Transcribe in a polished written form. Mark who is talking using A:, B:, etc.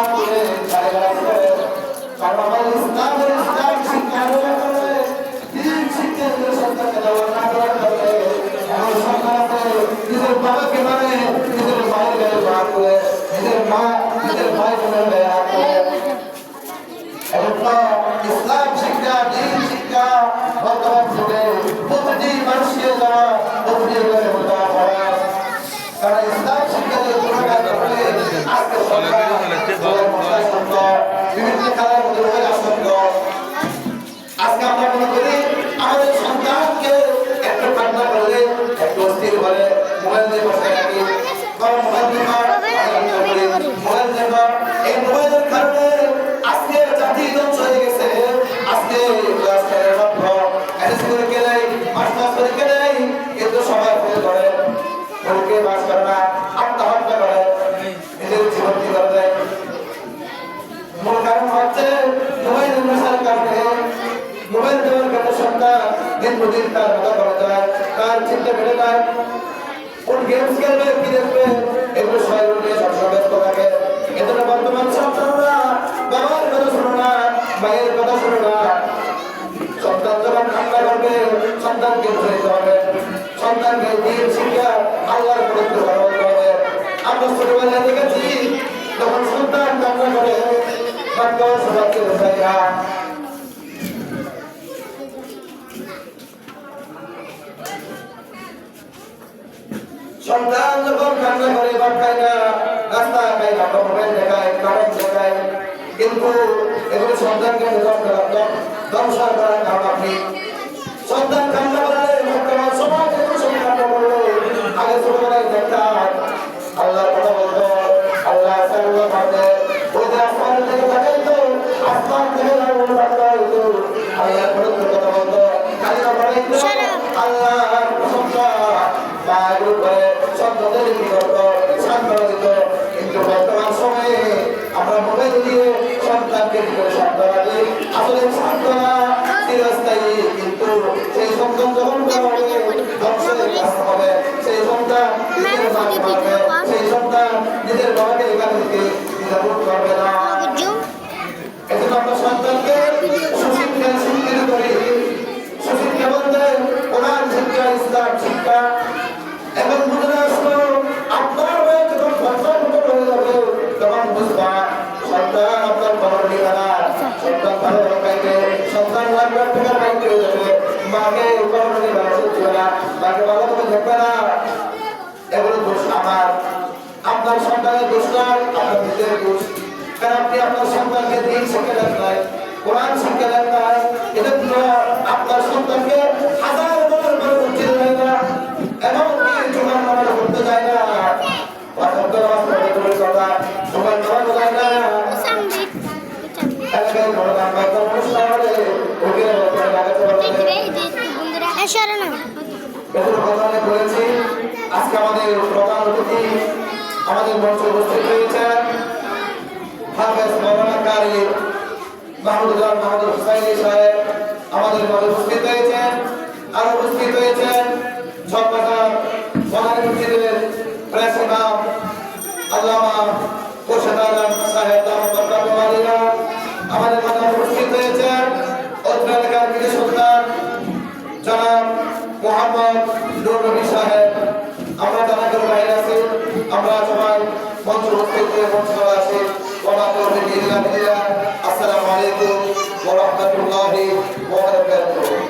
A: করে জায়গা করে সর্বদা ইসলাম শিক্ষা করে দিন শিক্ষা করে সন্তানকে দেওয়া না করে এমন সন্তানকে নিজের বাবাকে মানে নিজের মায়ের গায়ে বার করে নিজের ভাই বোনের গায়ে হাত করে এবং ইসলাম শিক্ষা দিন শিক্ষা বর্তমান যুগে প্রতিটি মানুষকে দেওয়া প্রতিটি ঘরে দেওয়া হয় কারণ ইসলাম শিক্ষা দিয়ে আজকে বিভিন্ন খেলার মধ্যে আসক্ত আজকে আমরা মনে করি আমাদের সন্তানকে একটু ঠান্ডা করলে একটু অস্থির করে মোবাইল দিয়ে বসে রাখি মোবাইল দেব এই মোবাইলের কারণে আজকে জাতি ধ্বংস হয়ে গেছে আজকে ক্লাস করে মাত্র এসএসসি করে গেলেই মাস্টার্স করে গেলেই কিন্তু সবাই ফেল করে ওকে বাস করে না আত্মহত্যা করে নিজের জীবন কি করে দেয় মূল কারণ হচ্ছে মোবাইলের নেশার কারণে মোবাইল দেওয়ার কারণে সন্তান দিন প্রতিদিন তার মাথা করে যায় তার চিন্তা বেড়ে যায় কোন গেমস খেলবে কি দেখবে এগুলো সবাই নিয়ে সবসময় ব্যস্ত থাকে এজন্য বর্তমান সন্তানরা বাবার কথা শোনো না মায়ের কথা শোনো না সন্তান যখন কান্না করবে সন্তানকে বুঝাইতে হবে সন্তানকে দিন শিক্ষা আল্লাহর প্রতি ব্যবহার করবে আমরা ছোটবেলায় দেখেছি যখন সন্তান কান্না করে বাচ্চাও সবাইকে বোঝাই না সন্তান যখন কান্না করে বাদ খায় না রাস্তা খায় না মোবাইল দেখায় কারণ দেখায় কিন্তু এগুলো সন্তানকে ধ্বংস করার কারণ আপনি সন্তান কান্না করলে বর্তমান সমাজ এগুলো সব কান্না করলো আগে ছোটবেলায় দেখতাম আল্লাহর কথা বলতো আল্লাহ সাল্লাহ করতে ওই যে আসমান থেকে দেখাইতো আসমান থেকে দেখাইতো আল্লাহর কথা বলতো কালিমা পড়াইতো আল্লাহর প্রশংসা বায়ু করে সন্তানদের বিগত সান্ত্বনা দিত কিন্তু বর্তমান সময়ে আমরা মোবাইল দিয়ে সন্তানকে কি করে সান্ত্বনা দিই আসলে সান্ত্বনা চিরস্থায়ী কিন্তু সেই সন্তান যখন ধ্বংসের কারণ হবে সেই সন্তান নিজের মাকে মারবে সেই সন্তান নিজের বাবাকে এখান থেকে নিরাপদ করবে না এজন্য আমরা সন্তানকে সুশিক্ষিত করি সুশিক্ষা বলতে কোরআন শিক্ষা ইসলাম শিক্ষা এখন বুঝে আসলো আপনার হয়ে যখন সন্তান হয়ে যাবে তখন বুঝবা সন্তান আপনার খবর নিবে না সন্তান ভালো খাইবে সন্তান লাখ টাকা বাইক হয়ে যাবে মাকে খবর নিবে না শুনবে না মাকে ভালো করে দেখবে না এগুলো দোষ আমার আপনার সন্তানের দোষ নয় আপনার নিজের দোষ কারণ আপনি আপনার সন্তানকে দিন শিক্ষা দেন নাই কোরআন শিক্ষা দেন নাই এটা আপনার সন্তানকে হাজার বছর পরে উচিত হয় না এবং জুমার নামাজ পড়তে যায় না অসংখ্য নামাজ পড়তে দূরের কথা জুমার নামাজ যায় না এলাকায় বড় নাম্বার তো অনুষ্ঠান হলে ওকে লাগাতে পারবে বলেছি আজকে আমাদের প্রধান অতিথি আমাদের মঞ্চে উপস্থিত হয়েছেন হাফেজ মাওলানা কারি মাহমুদুল্লাহ মাহমুদ হুসাইনি সাহেব আমাদের মাঝে উপস্থিত হয়েছেন আর উপস্থিত হয়েছেন সম্পাদক মহান মসজিদের প্রেস ইমাম আল্লামা খোরশেদ আলম সাহেব দামাত আমাদের মাঝে উপস্থিত হয়েছেন অত্র এলাকার কৃতি সন্তান জনাব মোহাম্মদ নূর নবী সাহেব আমরা যারা কেউ বাইরে আছি আমরা সবাই মঞ্চ উপস্থিত হয়ে মঞ্চ করা আছি আসসালামু আলাইকুম ওয়া রাহমাতুল্লাহি ওয়া বারাকাতুহু